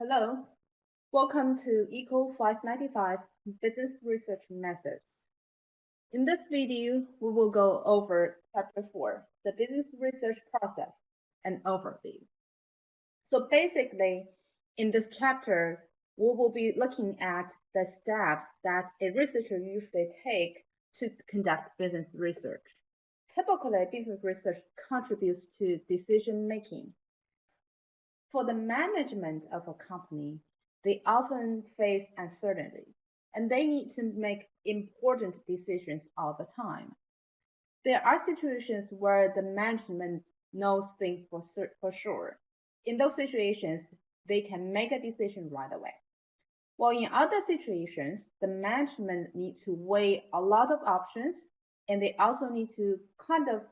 Hello, welcome to ECO-595 Business Research Methods. In this video, we will go over Chapter 4, the Business Research Process, an overview. So basically, in this chapter, we will be looking at the steps that a researcher usually take to conduct business research. Typically, business research contributes to decision making. For the management of a company, they often face uncertainty, and they need to make important decisions all the time. There are situations where the management knows things for sure. In those situations, they can make a decision right away. While in other situations, the management need to weigh a lot of options, and they also need to kind of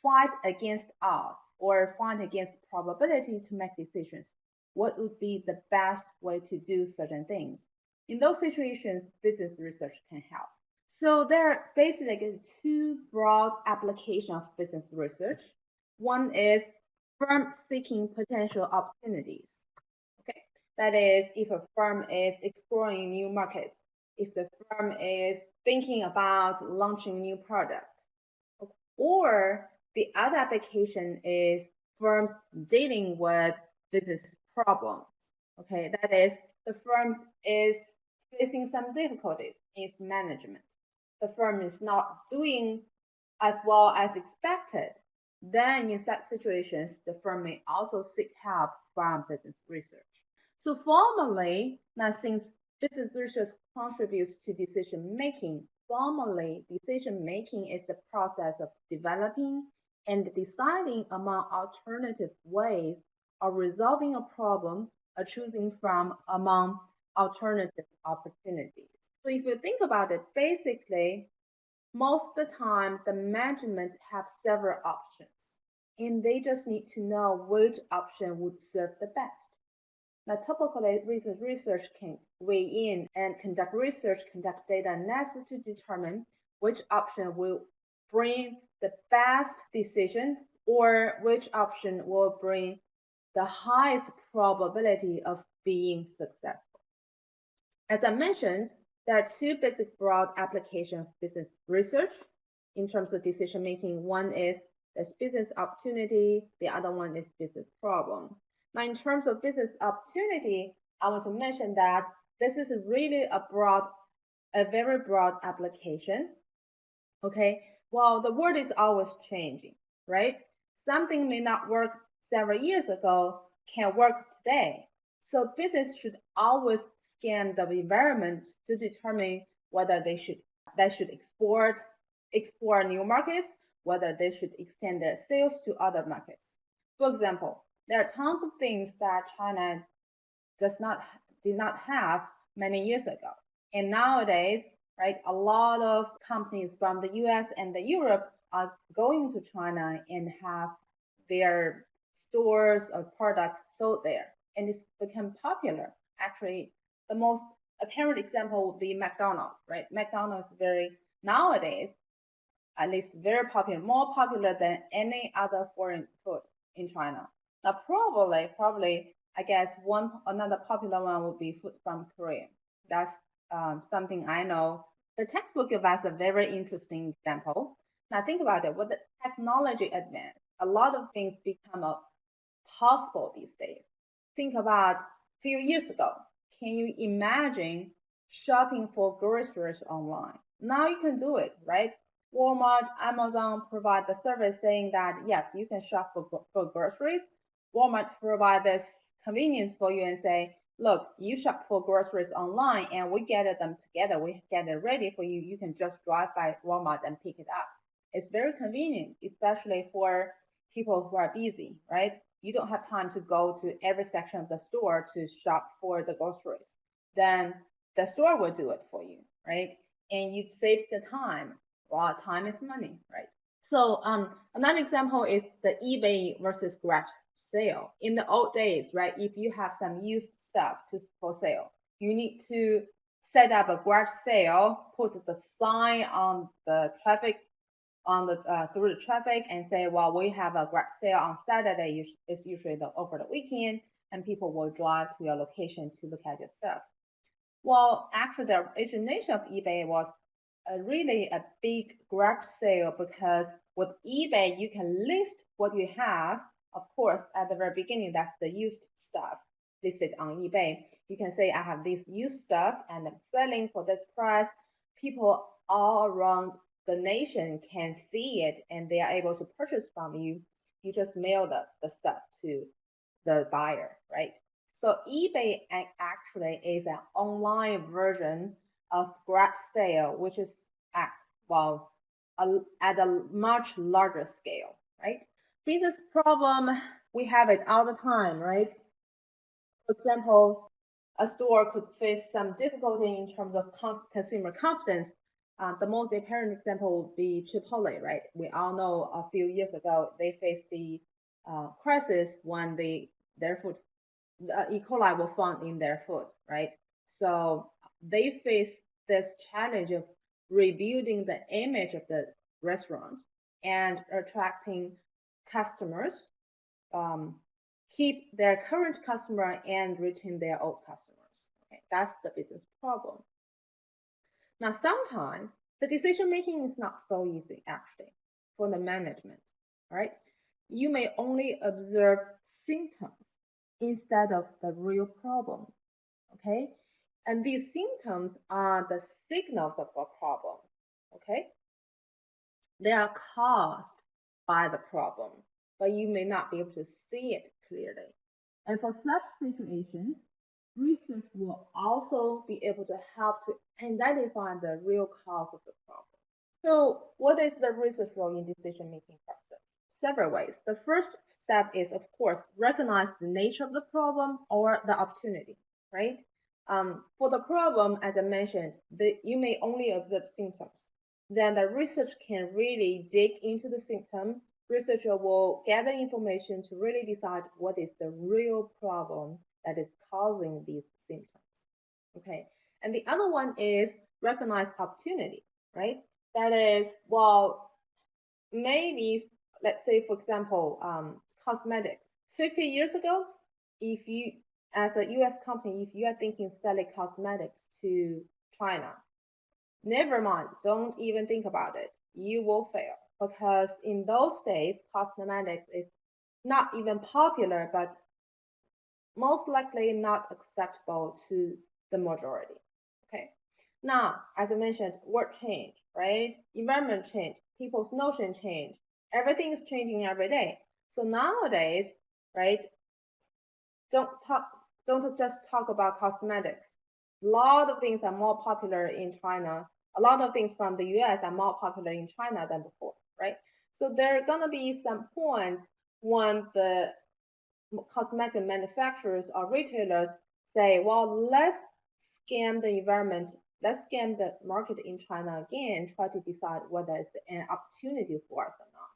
fight against odds or fight against probability to make decisions. What would be the best way to do certain things? In those situations, business research can help. So there are basically two broad applications of business research. One is firm seeking potential opportunities. Okay, that is if a firm is exploring new markets, if the firm is thinking about launching a new product, or the other application is firms dealing with business problems. Okay, that is the firm is facing some difficulties in its management. The firm is not doing as well as expected. Then in such situations, the firm may also seek help from business research. So formally, now since business research contributes to decision making, formally, decision making is the process of developing and deciding among alternative ways of resolving a problem or choosing from among alternative opportunities. So if you think about it, basically, most of the time, the management have several options, and they just need to know which option would serve the best. Now, typically, research can weigh in and conduct research, conduct data analysis to determine which option will bring the best decision or which option will bring the highest probability of being successful. As I mentioned, there are two basic broad applications of business research in terms of decision making. One is there's business opportunity, the other one is business problem. Now, in terms of business opportunity, I want to mention that this is really a very broad application. Okay, well, the world is always changing, right? Something may not work several years ago can work today. So business should always scan the environment to determine whether they should explore new markets, whether they should extend their sales to other markets. For example, there are tons of things that China did not have many years ago. And nowadays, right, a lot of companies from the US and the Europe are going to China and have their stores or products sold there. And it's become popular. Actually, the most apparent example would be McDonald's, right? McDonald's is nowadays, at least very popular, more popular than any other foreign food in China. Now, probably, I guess another popular one would be food from Korea. That's something I know. The textbook gives us a very interesting example. Now, think about it. With the technology advance, a lot of things become possible these days. Think about a few years ago. Can you imagine shopping for groceries online? Now you can do it, right? Walmart, Amazon provide the service saying that yes, you can shop for groceries. Walmart provide this convenience for you and say, look, you shop for groceries online and we gather them together. We get it ready for you. You can just drive by Walmart and pick it up. It's very convenient, especially for people who are busy, right? You don't have time to go to every section of the store to shop for the groceries. Then the store will do it for you, right? And you save the time. Well, time is money, right? So another example is the eBay versus garage sale. In the old days, right, if you have some used stuff for sale, you need to set up a garage sale, put the sign on the traffic through the traffic and say, well, we have a garage sale on Saturday. It's usually over the weekend, and people will drive to your location to look at your stuff. Well, actually, the origination of eBay was really a big garage sale, because with eBay, you can list what you have. Of course, at the very beginning, that's the used stuff listed on eBay. You can say, I have this used stuff and I'm selling for this price. People all around the nation can see it and they are able to purchase from you. You just mail the stuff to the buyer, right? So eBay actually is an online version of garage sale, which is at a much larger scale, right? Business problem, we have it all the time, right? For example, a store could face some difficulty in terms of consumer confidence. The most apparent example would be Chipotle, right? We all know a few years ago they faced the crisis when their food E. coli were found in their food, right? So they face this challenge of rebuilding the image of the restaurant and attracting customers, keep their current customer and retain their old customers. Okay, that's the business problem. Now, sometimes the decision making is not so easy actually for the management, right? You may only observe symptoms instead of the real problem, okay? And these symptoms are the signals of a problem, okay? They are caused by the problem, but you may not be able to see it clearly. And for such situations, research will also be able to help to identify the real cause of the problem. So what is the research role in decision-making process? Several ways. The first step is, of course, recognize the nature of the problem or the opportunity, right? For the problem, as I mentioned, you may only observe symptoms. Then the research can really dig into the symptom. Researcher will gather information to really decide what is the real problem that is causing these symptoms. Okay, and the other one is recognize opportunity, right? That is, well, maybe, let's say, for example, cosmetics. 50 years ago, if you, as a US company, if you are thinking selling cosmetics to China, never mind, don't even think about it. You will fail, because in those days, cosmetics is not even popular, but most likely not acceptable to the majority. Okay. Now, as I mentioned, world change, right? Environment change, people's notion change. Everything is changing every day. So nowadays, right? Don't just talk about cosmetics. A lot of things are more popular in China. A lot of things from the US are more popular in China than before, right? So there are gonna be some points when the cosmetic manufacturers or retailers say, well, let's scam the environment, let's scam the market in China again and try to decide whether it's an opportunity for us or not.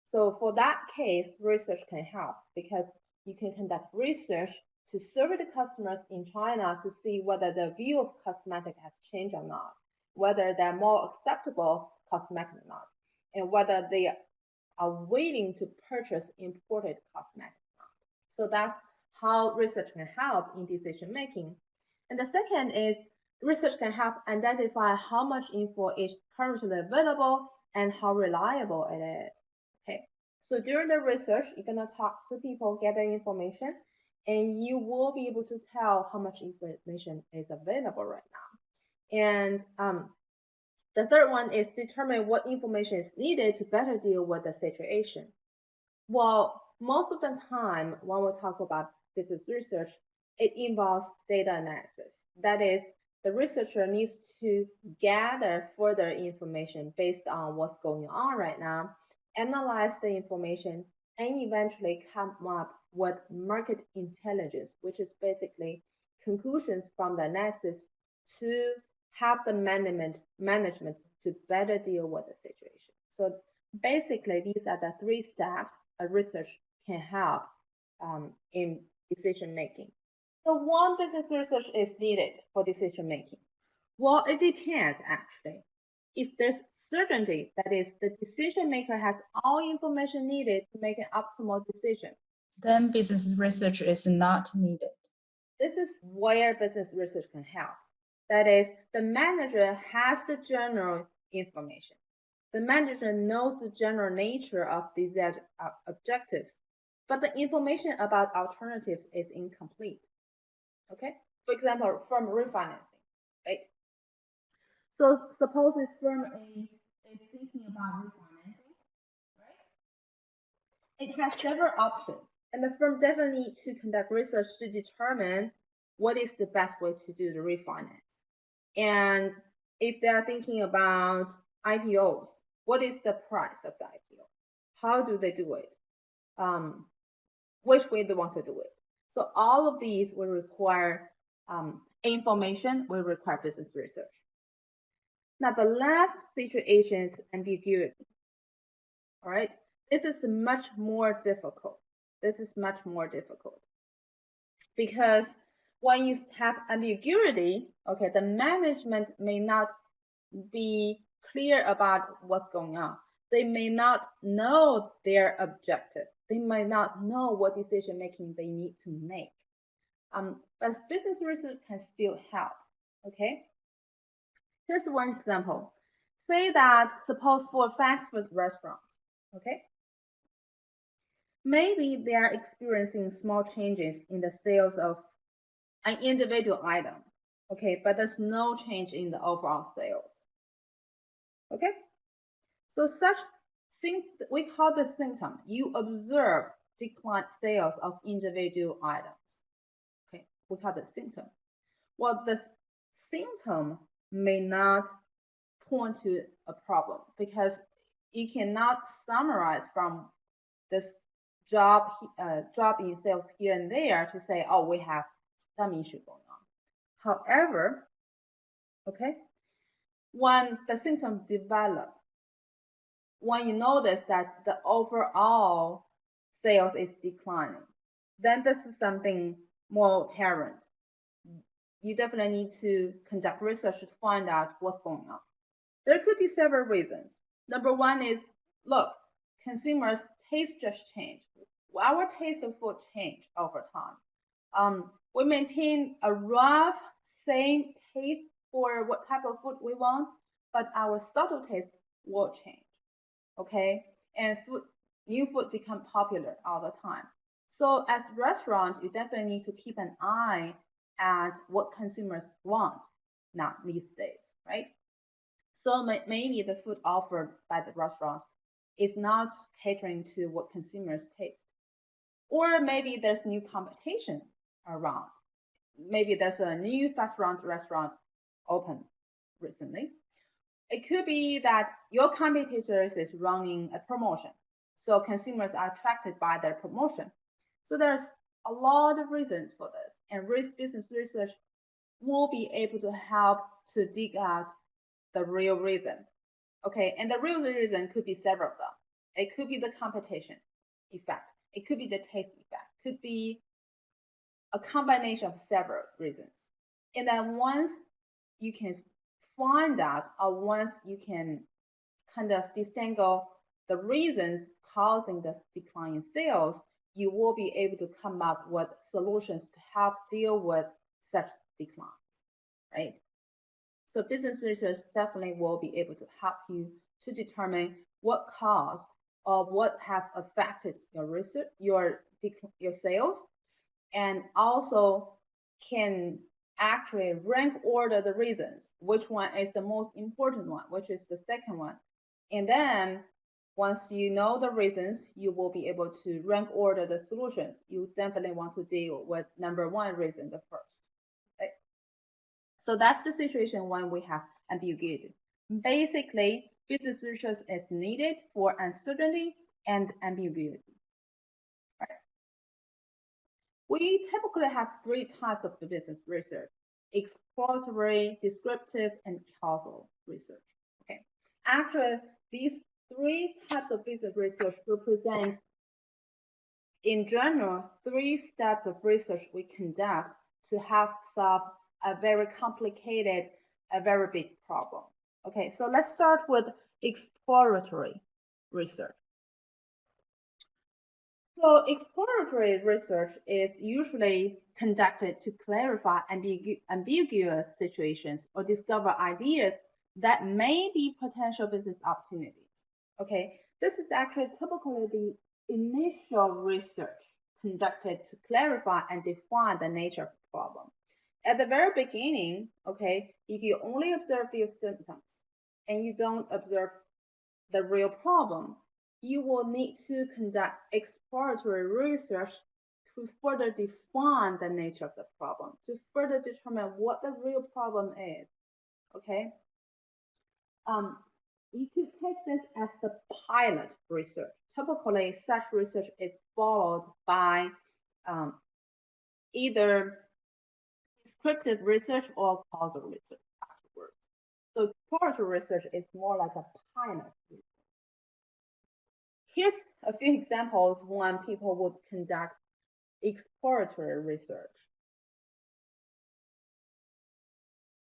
So for that case, research can help, because you can conduct research to survey the customers in China to see whether the view of cosmetic has changed or not, whether they're more acceptable cosmetic or not, and whether they are willing to purchase imported cosmetics. So that's how research can help in decision making. And the second is research can help identify how much info is currently available and how reliable it is. Okay, so during the research, you're gonna talk to people, gather information, and you will be able to tell how much information is available right now. And the third one is determine what information is needed to better deal with the situation. Well, most of the time when we talk about business research, it involves data analysis. That is, the researcher needs to gather further information based on what's going on right now, analyze the information, and eventually come up with market intelligence, which is basically conclusions from the analysis to help the management to better deal with the situation. So basically, these are the three steps a research can help in decision making. So one business research is needed for decision making. Well, it depends actually. If there's certainty, that is, the decision maker has all information needed to make an optimal decision, then business research is not needed. This is where business research can help. That is, the manager has the general information. The manager knows the general nature of these objectives, but the information about alternatives is incomplete. Okay? For example, firm refinancing, right? So suppose this firm A is thinking about refinancing, right? It has several options, and the firm definitely needs to conduct research to determine what is the best way to do the refinance. And if they are thinking about IPOs, what is the price of the IPO? How do they do it? Which way they want to do it? So all of these will require information, will require business research. Now the last situation is ambiguity. All right, this is much more difficult. Because when you have ambiguity, okay, the management may not be clear about what's going on. They may not know their objective. They might not know what decision making they need to make. But business research can still help. Okay. Here's one example. Say that suppose for a fast food restaurant, okay, maybe they are experiencing small changes in the sales of an individual item, okay, but there's no change in the overall sales. Okay, so such thing we call the symptom. You observe declined sales of individual items. Okay, we call the symptom. Well, the symptom may not point to a problem because you cannot summarize from this drop in sales here and there to say, oh, we have some issue going on. However, okay, when the symptoms develop, when you notice that the overall sales is declining, then this is something more apparent. You definitely need to conduct research to find out what's going on. There could be several reasons. Number one is, look, consumers' taste just changed. Our taste of food changed over time. We maintain a rough same taste for what type of food we want, but our subtle taste will change. Okay, and new food become popular all the time. So as restaurants, you definitely need to keep an eye at what consumers want now these days, right? So maybe the food offered by the restaurant is not catering to what consumers taste. Or maybe there's new competition around. Maybe there's a new fast food restaurant open recently. It could be that your competitors is running a promotion, so consumers are attracted by their promotion. So there's a lot of reasons for this, and business research will be able to help to dig out the real reason. Okay, and the real reason could be several of them. It could be the competition effect. It could be the taste effect. Could be a combination of several reasons. And then once you can find out, or once you can kind of disentangle the reasons causing the decline in sales, you will be able to come up with solutions to help deal with such declines, right? So business research definitely will be able to help you to determine what caused or what have affected your research, your sales, and also can actually rank order the reasons, which one is the most important one, which is the second one. And then once you know the reasons, you will be able to rank order the solutions. You definitely want to deal with number one reason, the first. Okay? So that's the situation when we have ambiguity. Basically, business research is needed for uncertainty and ambiguity. We typically have three types of business research: exploratory, descriptive, and causal research. Okay. Actually, these three types of business research represent, in general, three steps of research we conduct to help solve a very complicated, a very big problem. Okay, so let's start with exploratory research. So exploratory research is usually conducted to clarify ambiguous situations or discover ideas that may be potential business opportunities. Okay, this is actually typically the initial research conducted to clarify and define the nature of the problem. At the very beginning, okay, if you only observe the symptoms and you don't observe the real problem, you will need to conduct exploratory research to further define the nature of the problem, to further determine what the real problem is. Okay. You could take this as the pilot research. Typically, such research is followed by either descriptive research or causal research afterwards. So exploratory research is more like a pilot research. Here's a few examples when people would conduct exploratory research.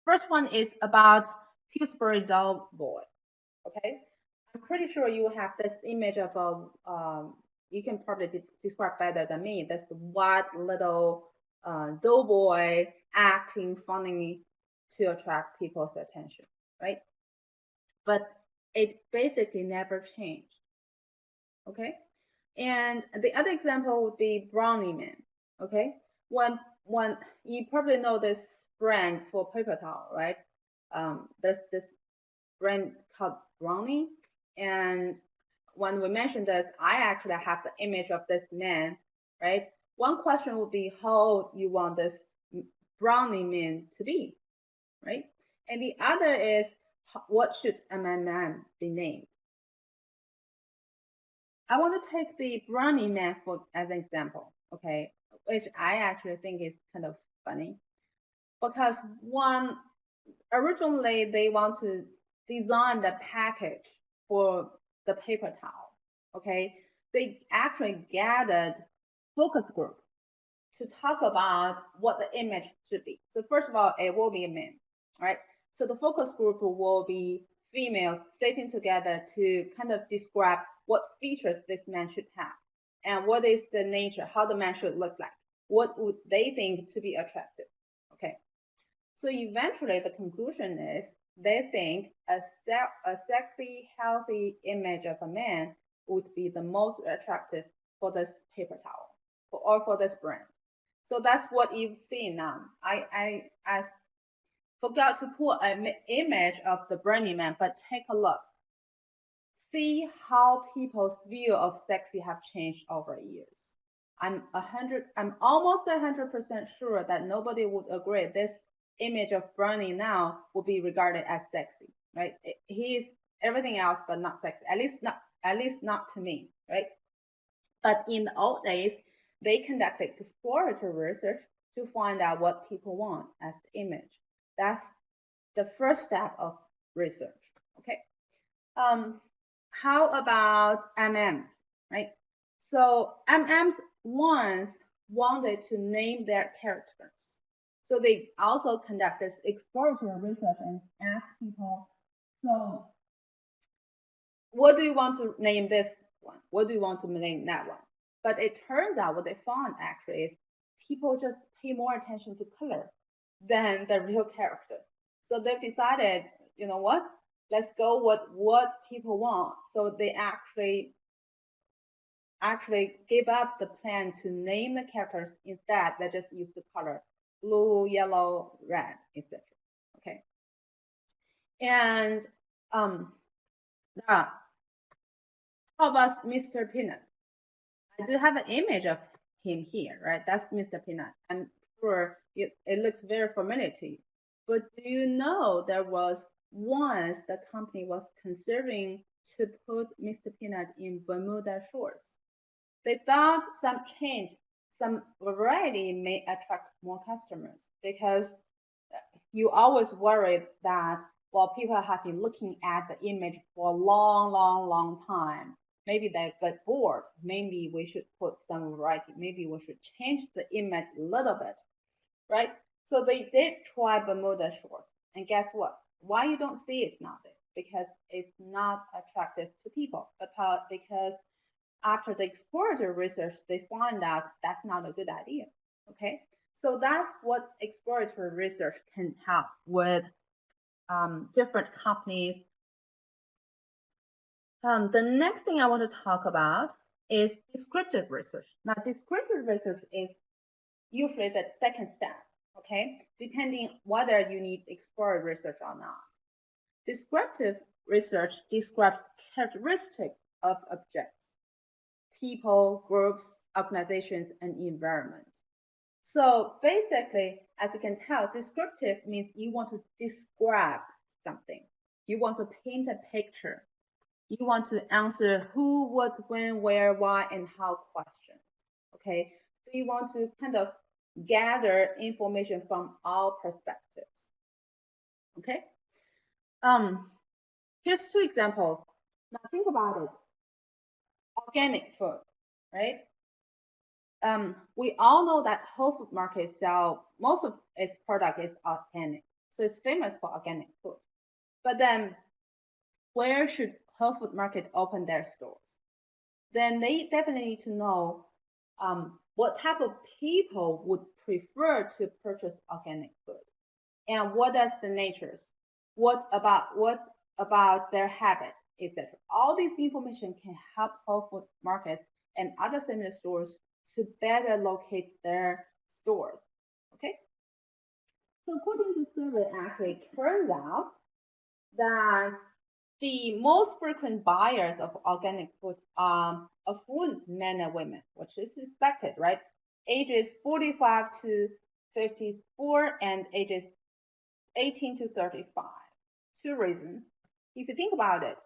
First one is about Pillsbury Doughboy. Okay, I'm pretty sure you have this image of a, you can probably describe better than me, this white little doughboy acting funny to attract people's attention, right? But it basically never changed. Okay, and the other example would be Brownie Man. Okay, when you probably know this brand for paper towel, right? There's this brand called Brownie, and when we mentioned this, I actually have the image of this man, right? One question would be how old you want this Brownie Man to be, right? And the other is what should man be named? I want to take the Brownie Man as an example, okay, which I actually think is kind of funny because one, originally they want to design the package for the paper towel, okay. They actually gathered focus group to talk about what the image should be. So first of all, it will be a man, right? So the focus group will be females sitting together to kind of describe what features this man should have and what is the nature, how the man should look like, what would they think to be attractive. Okay, so eventually the conclusion is they think a sexy, healthy image of a man would be the most attractive for this paper towel or for this brand. So that's what you've seen now. I forgot to put an image of the Burning Man, but take a look. See how people's view of sexy have changed over years. I'm almost 100% sure that nobody would agree this image of Bernie now will be regarded as sexy, right? He's everything else but not sexy. At least not to me, right? But in the old days, they conducted exploratory research to find out what people want as the image. That's the first step of research. Okay. How about MMs, right? So MMs once wanted to name their characters. So they also conducted exploratory research and asked people, so what do you want to name this one? What do you want to name that one? But it turns out what they found actually is people just pay more attention to color than the real character. So they've decided, you know what? Let's go with what people want. So they actually gave up the plan to name the characters. Instead, they just use the color blue, yellow, red, etc. Okay. And now, how about Mr. Peanut? I do have an image of him here, right? That's Mr. Peanut. I'm sure it looks very familiar to you. But do you know there was once the company was considering to put Mr. Peanut in Bermuda shorts? They thought some change, some variety may attract more customers because you always worried that while people have been looking at the image for a long time, maybe they get bored. Maybe we should put some variety. Maybe we should change the image a little bit, right? So they did try Bermuda shorts, and guess what? Why you don't see it nowadays? Because it's not attractive to people. Because after the exploratory research, they find out that's not a good idea. Okay, so that's what exploratory research can help with different companies. The next thing I want to talk about is descriptive research. Now, descriptive research is usually the second step, okay, depending whether you need exploratory research or not. Descriptive research describes characteristics of objects, people, groups, organizations, and environment. So basically, as you can tell, descriptive means you want to describe something. You want to paint a picture. You want to answer who, what, when, where, why, and how questions. Okay, so you want to kind of gather information from all perspectives. Okay, here's two examples. Now think about it. Organic food, right? We all know that Whole Food Market sell most of its product is organic, so it's famous for organic food. But then, where should Whole Food Market open their stores? Then they definitely need to know what type of people would prefer to purchase organic food, and what is the natures, what about their habit, etc. All this information can help Whole Food markets and other similar stores to better locate their stores. Okay. So according to survey, actually it turns out that the most frequent buyers of organic food are affluent men and women, which is expected, right? Ages 45 to 54 and ages 18 to 35. Two reasons. If you think about it,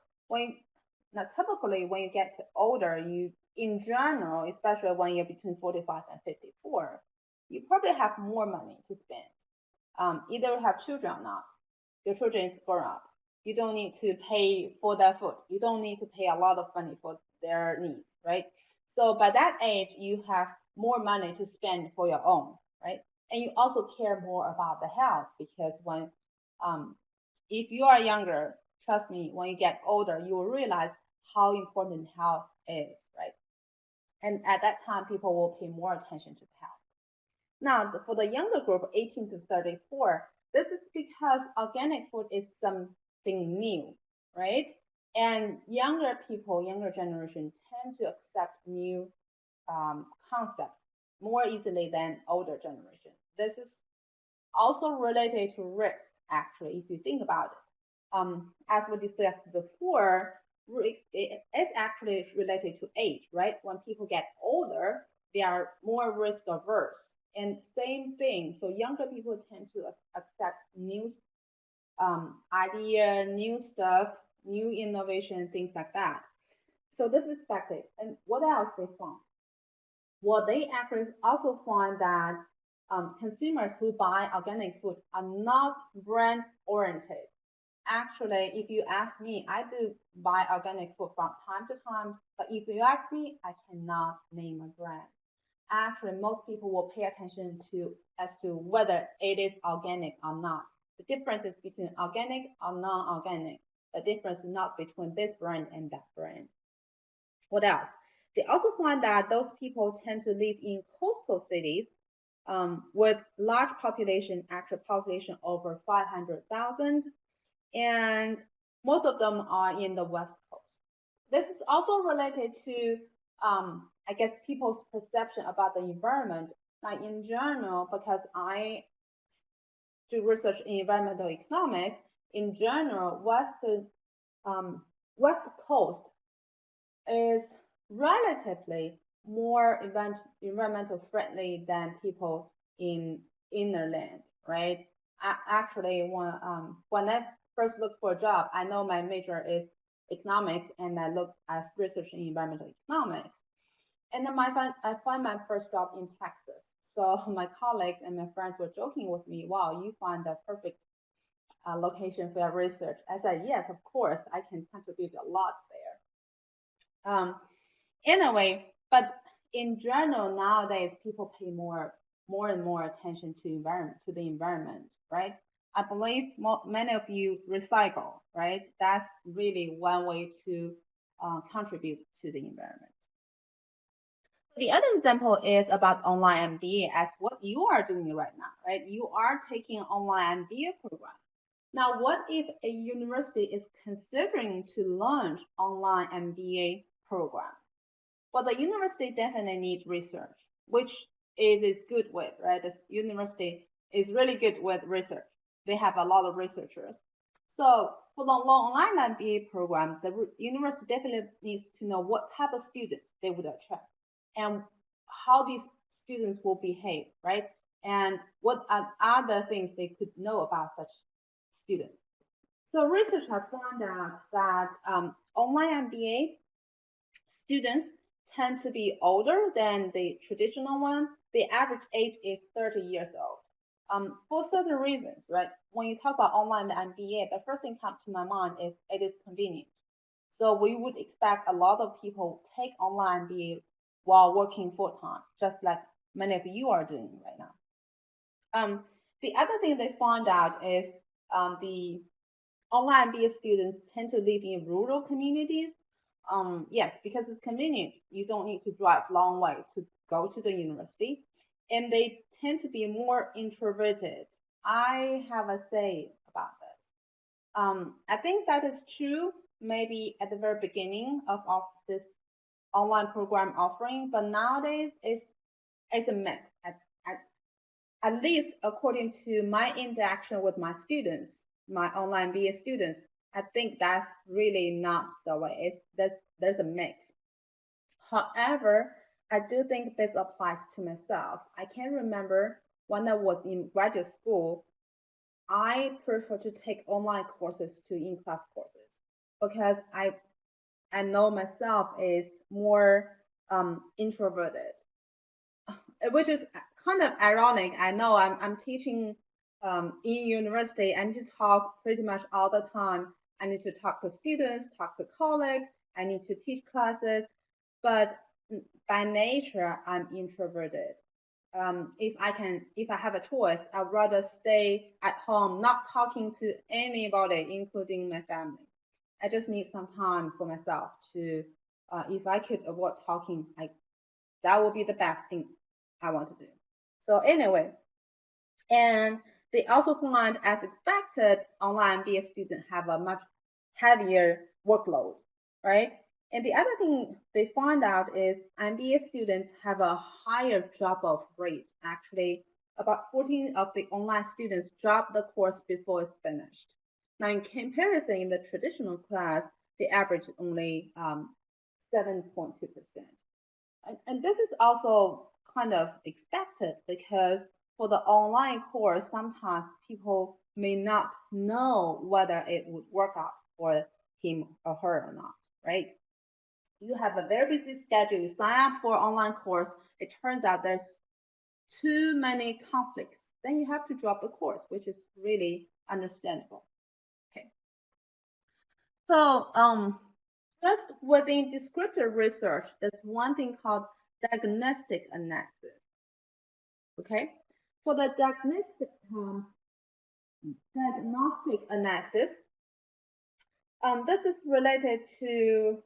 typically when you get older, you in general, especially when you're between 45 and 54, you probably have more money to spend. Either you have children or not. Your children is grown up. You don't need to pay for their food. You don't need to pay a lot of money for their needs, right? So by that age, you have more money to spend for your own, right? And you also care more about the health because when, if you are younger, trust me, when you get older, you will realize how important health is, right? And at that time, people will pay more attention to health. Now, for the younger group, 18 to 34, this is because organic food is something new, right? And younger people, younger generation tend to accept new concepts more easily than older generation. This is also related to risk, actually, if you think about it. As we discussed before, it's actually related to age, right? When people get older, they are more risk averse. And same thing, so younger people tend to accept new idea, new stuff, new innovation, things like that. So this is expected. And what else they found? Well, they actually also find that consumers who buy organic food are not brand oriented. Actually, if you ask me, I do buy organic food from time to time, but if you ask me, I cannot name a brand. Actually, most people will pay attention to as to whether it is organic or not. The difference is between organic or non-organic. The difference is not between this brand and that brand. What else? They also find that those people tend to live in coastal cities with large population, actual population over 500,000, and most of them are in the West Coast. This is also related to, I guess, people's perception about the environment. Now, in general, because I do research in environmental economics, in general, West Coast is relatively more environmental friendly than people in inland, right? Actually, when I first looked for a job, I know my major is economics, and I looked at research in environmental economics. And then I find my first job in Texas. So my colleagues and my friends were joking with me, wow, you find the perfect location for your research. I said, yes, of course, I can contribute a lot there. Anyway, but in general, nowadays, people pay more and more attention to the environment, right? I believe many of you recycle, right? That's really one way to contribute to the environment. The other example is about online MBA, as what you are doing right now, right? You are taking an online MBA program. Now, what if a university is considering to launch online MBA program? Well, the university definitely needs research, which it is good with, right? The university is really good with research. They have a lot of researchers. So for the online MBA program, the university definitely needs to know what type of students they would attract and how these students will behave, right? And what are other things they could know about such students. So research has found out that online MBA students tend to be older than the traditional one. The average age is 30 years old. For certain reasons, right? When you talk about online MBA, the first thing comes to my mind is it is convenient. So we would expect a lot of people take online MBA while working full time, just like many of you are doing right now. The other thing they found out is the online MBA students tend to live in rural communities. Yes, because it's convenient. You don't need to drive long way to go to the university. And they tend to be more introverted. I have a say about this. I think that is true maybe at the very beginning of this online program offering, but nowadays it's a mix. At least according to my interaction with my students, my online BA students, I think that's really not the way. There's a mix. However, I do think this applies to myself. I can remember when I was in graduate school, I prefer to take online courses to in-class courses because I know myself is more introverted, which is kind of ironic. I know I'm teaching in university. I need to talk pretty much all the time. I need to talk to students, talk to colleagues. I need to teach classes, but by nature, I'm introverted. If I have a choice, I'd rather stay at home, not talking to anybody, including my family. I just need some time for myself to, if I could avoid talking, that would be the best thing I want to do. So anyway, and they also find, as expected, online MBA students have a much heavier workload, right? And the other thing they find out is MBA students have a higher drop-off rate. Actually, about 14 of the online students drop the course before it's finished. Now, in comparison, in the traditional class, the average is only 7.2%. And this is also kind of expected because for the online course, sometimes people may not know whether it would work out for him or her or not, right? You have a very busy schedule, you sign up for online course, it turns out there's too many conflicts, then you have to drop the course, which is really understandable. Okay. So just within descriptive research, there's one thing called diagnostic analysis. Okay, for the diagnostic analysis, this is related to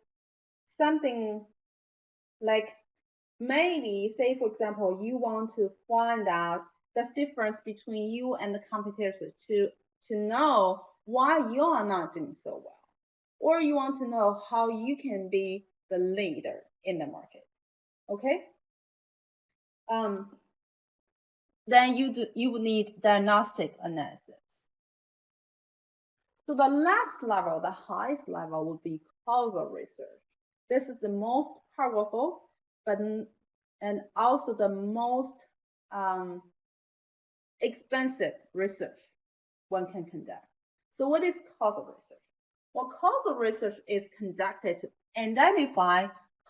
something like maybe, say for example, you want to find out the difference between you and the competitors to know why you are not doing so well, or you want to know how you can be the leader in the market. Okay. Then you would need diagnostic analysis. So the last level, the highest level, would be causal research. This is the most powerful, and also the most expensive research one can conduct. So what is causal research? Well, causal research is conducted to identify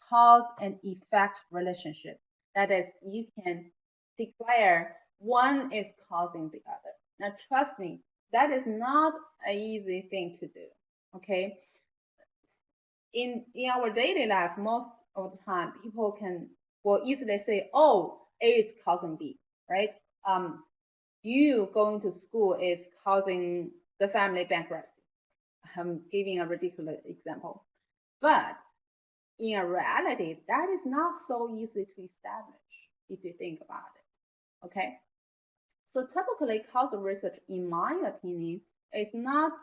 cause and effect relationship. That is, you can declare one is causing the other. Now, trust me, that is not an easy thing to do. Okay. In our daily life, most of the time, people will easily say, "Oh, A is causing B," right? You going to school is causing the family bankruptcy. I'm giving a ridiculous example, but in reality, that is not so easy to establish if you think about it, okay? So typically, causal research, in my opinion, is not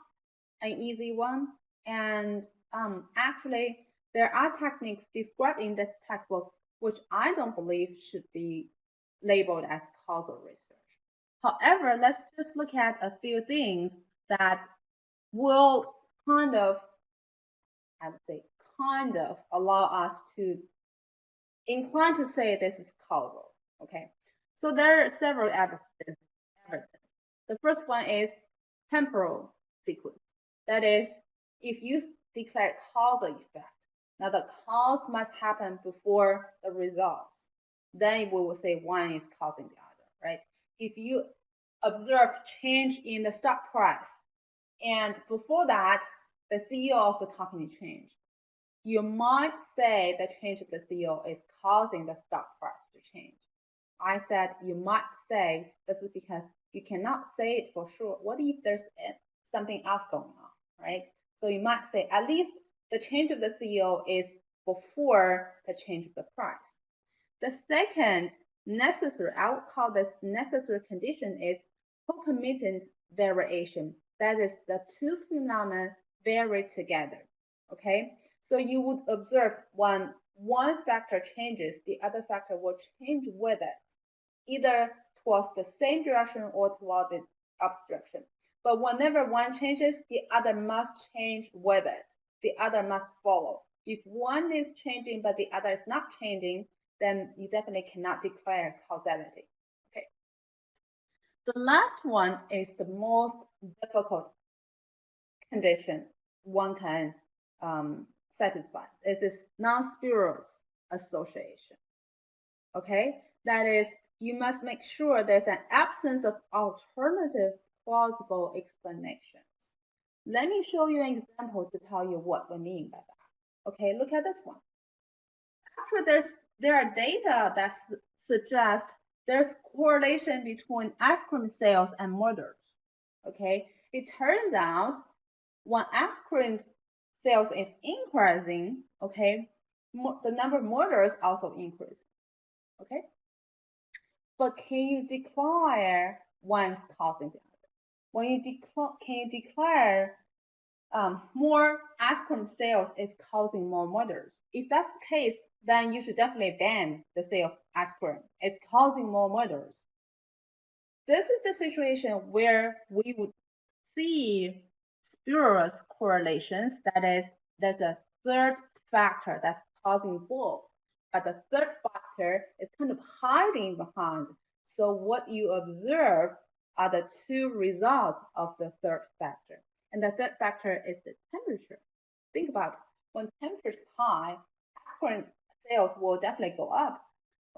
an easy one. And actually, there are techniques described in this textbook which I don't believe should be labeled as causal research. However, let's just look at a few things that will kind of, I would say, kind of allow us to incline to say this is causal. Okay, so there are several evidence. The first one is temporal sequence. That is, if you declare causal effect, now the cause must happen before the results, then we will say one is causing the other, right? If you observe change in the stock price, and before that, the CEO of the company changed, you might say the change of the CEO is causing the stock price to change. I said you might say this is because you cannot say it for sure. What if there's something else going on, right? So you might say at least the change of the CEO is before the change of the price. The second necessary, I would call this necessary condition, is concomitant variation. That is, the two phenomena vary together, okay? So you would observe when one factor changes, the other factor will change with it, either towards the same direction or towards the opposite direction. But whenever one changes, the other must change with it. The other must follow. If one is changing but the other is not changing, then you definitely cannot declare causality. Okay. The last one is the most difficult condition one can satisfy. This is non-spurious association. Okay, that is, you must make sure there's an absence of alternative plausible explanations. Let me show you an example to tell you what we mean by that. Okay, look at this one. Actually, there are data that suggest there's correlation between ice cream sales and murders. Okay, it turns out when ice cream sales is increasing, okay, the number of murders also increases. Okay, but can you declare one is causing the other? When you can you declare more ice cream sales is causing more murders? If that's the case, then you should definitely ban the sale of ice cream. It's causing more murders. This is the situation where we would see spurious correlations. That is, there's a third factor that's causing both, but the third factor is kind of hiding behind. So what you observe are the two results of the third factor. And the third factor is the temperature. Think about it. When temperature is high, ice cream sales will definitely go up.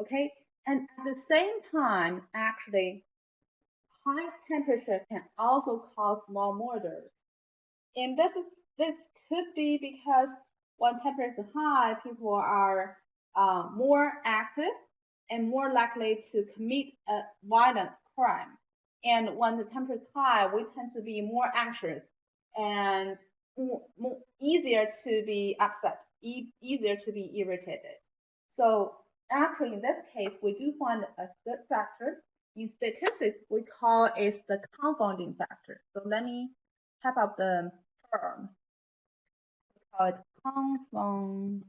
Okay, and at the same time, actually, high temperature can also cause more murders. And this could be because when temperature is high, people are more active and more likely to commit a violent crime. And when the temperature is high, we tend to be more anxious and more easier to be upset, easier to be irritated. So actually, in this case, we do find a third factor. In statistics, we call it the confounding factor. So let me type up the term. We call it confounding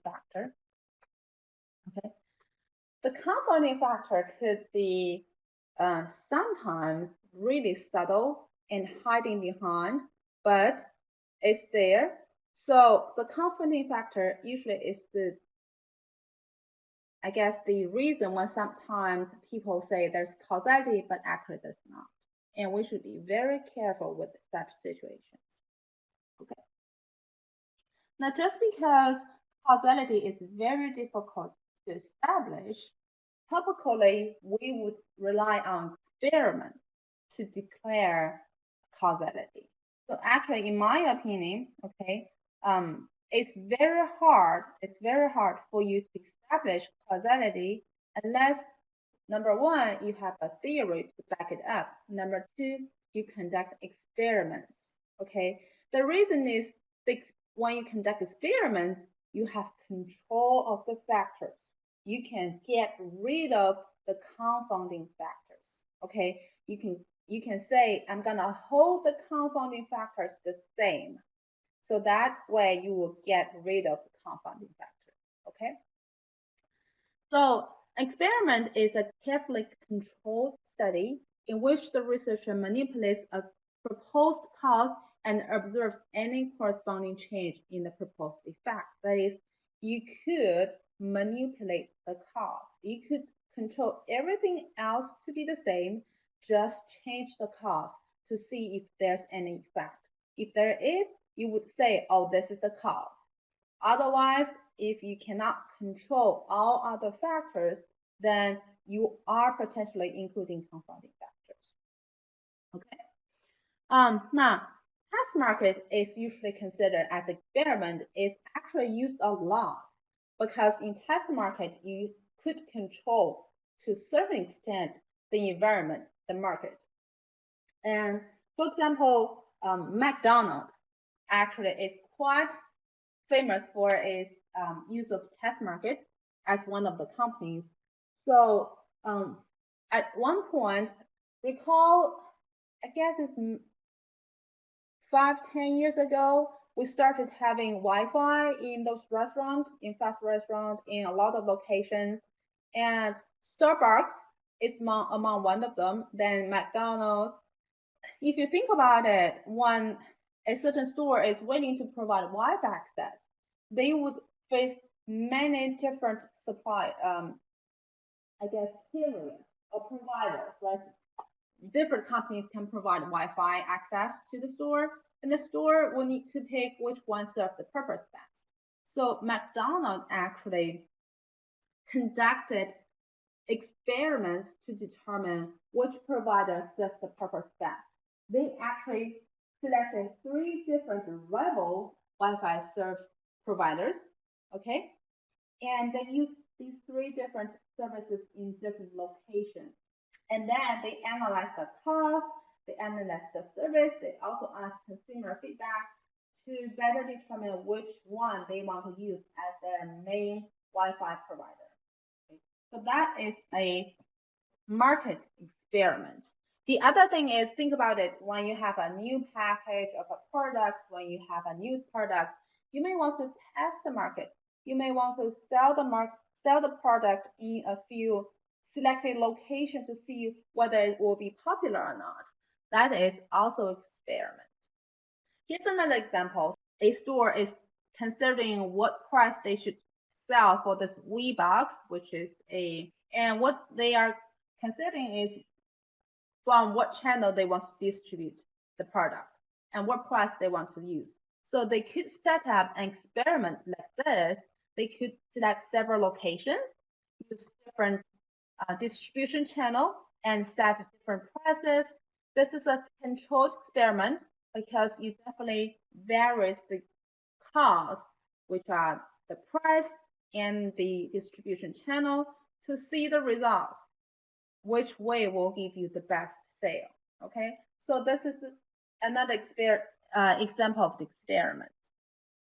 factor. Okay. The confounding factor could be sometimes really subtle and hiding behind, but it's there. So the confounding factor usually is the, I guess, the reason when sometimes people say there's causality, but actually there's not. And we should be very careful with such situations. Okay. Now, just because causality is very difficult to establish, typically we would rely on experiments to declare causality. So actually, in my opinion, okay, it's very hard for you to establish causality unless, number one, you have a theory to back it up. Number two, you conduct experiments. Okay, the reason is when you conduct experiments, you have control of the factors. You can get rid of the confounding factors. Okay, you can say I'm gonna hold the confounding factors the same. So that way you will get rid of the confounding factor. Okay. So experiment is a carefully controlled study in which the researcher manipulates a proposed cause and observes any corresponding change in the proposed effect. That is, you could manipulate the cause. You could control everything else to be the same, just change the cause to see if there's any effect. If there is, you would say, oh, this is the cause. Otherwise, if you cannot control all other factors, then you are potentially including confounding factors. Okay. Now, test market is usually considered as experiment. It's actually used a lot because in test market you could control to a certain extent the environment, the market. And for example, McDonald's actually is quite famous for its use of test market as one of the companies. So at one point, recall, I guess it's 5-10 years ago, we started having Wi-Fi in those restaurants, in fast restaurants, in a lot of locations, and Starbucks is among one of them. Then McDonald's. If you think about it, when a certain store is willing to provide Wi-Fi access, they would face many different supply, I guess, carriers or providers, right? Different companies can provide Wi-Fi access to the store, and the store will need to pick which one serves the purpose best. So McDonald's actually conducted experiments to determine which provider serves the purpose best. They actually selected 3 different rival Wi-Fi service providers, okay? And they used these 3 different services in different locations. And then they analyzed the cost, they analyzed the service, they also asked consumer feedback to better determine which one they want to use as their main Wi-Fi provider. Okay. So that is a market experiment. The other thing is, think about it, when you have a new package of a product, when you have a new product, you may want to test the market. You may want to sell the product in a few selected locations to see whether it will be popular or not. That is also experiment. Here's another example. A store is considering what price they should sell for this Wii box, which is and what they are considering is from what channel they want to distribute the product and what price they want to use. So they could set up an experiment like this. They could select several locations, use different distribution channel, and set different prices. This is a controlled experiment because you definitely varies the cost, which are the price and the distribution channel, to see the results, which way will give you the best sale. Okay, so this is another example of the experiment.